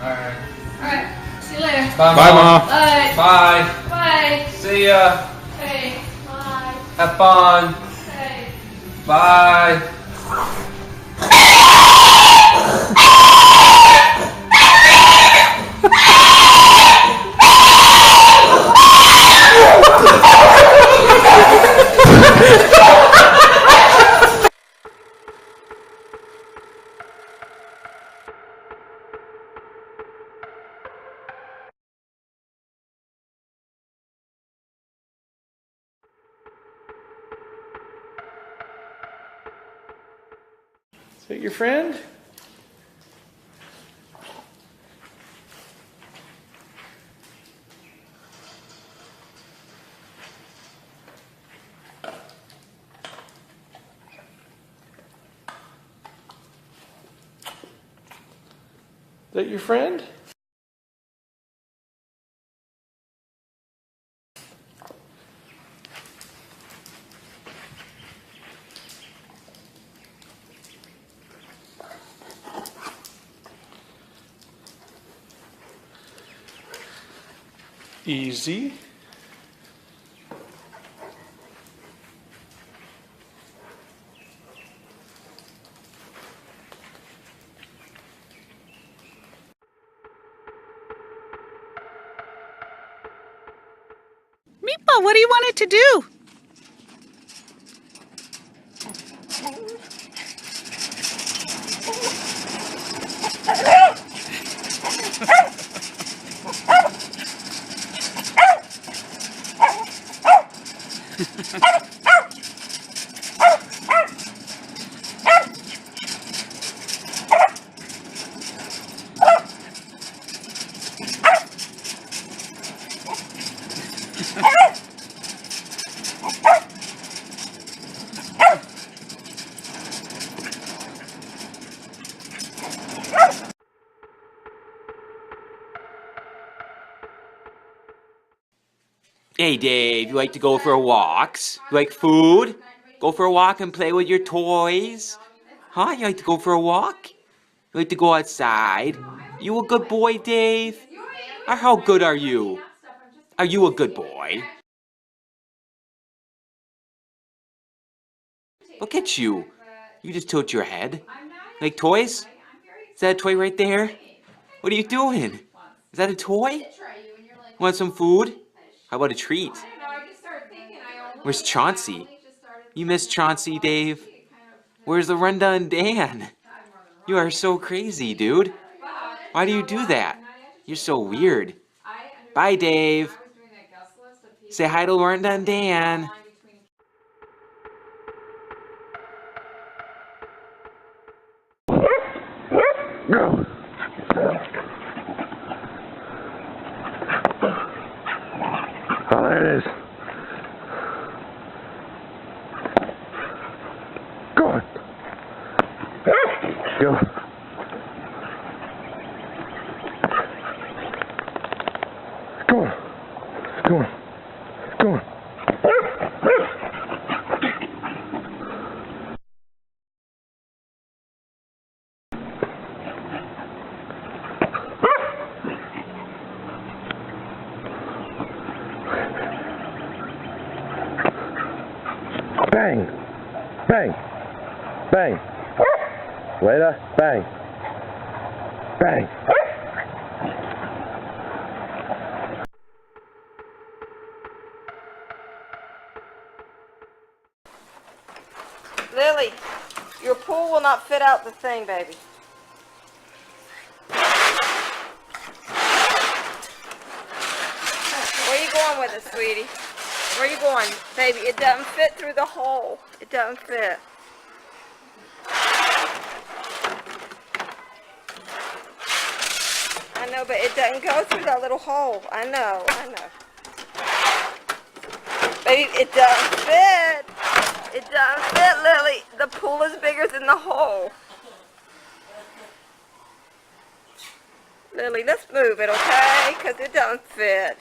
Alright. Alright, see you later. Bye, Bye, Mom. Mom. Bye. Bye. Bye. See ya. Okay, bye. Have fun. Okay. Bye. Is that your friend? Is that your friend? Easy. Meatball, what do you want it to do? Hey Dave, you like to go for walks? You like food? Go for a walk and play with your toys? Huh? You like to go for a walk? You like to go outside? You a good boy, Dave? Or how good are you? Are you a good boy? Look at you. You just tilt your head. Like toys? Is that a toy right there? What are you doing? Is that a toy? Want some food? How about a treat? Where's Chauncey? You miss Chauncey, Dave? Where's the Rundown Dan? You are so crazy, dude. Why do you do that? You're so weird. Bye, Dave. Say hi to Rundown Dan. Go. Oh, there it is. Go on. Go. Go on. Go on. Go on. Bang! Bang! Bang! Later, bang! Bang! Lily, your pool will not fit out the thing, baby. Where you going with it, sweetie? Where you going? Baby, it doesn't fit through the hole. It doesn't fit. I know, but it doesn't go through that little hole. I know. Baby, it doesn't fit. It doesn't fit, Lily. The pool is bigger than the hole. Lily, let's move it, okay? Because it doesn't fit.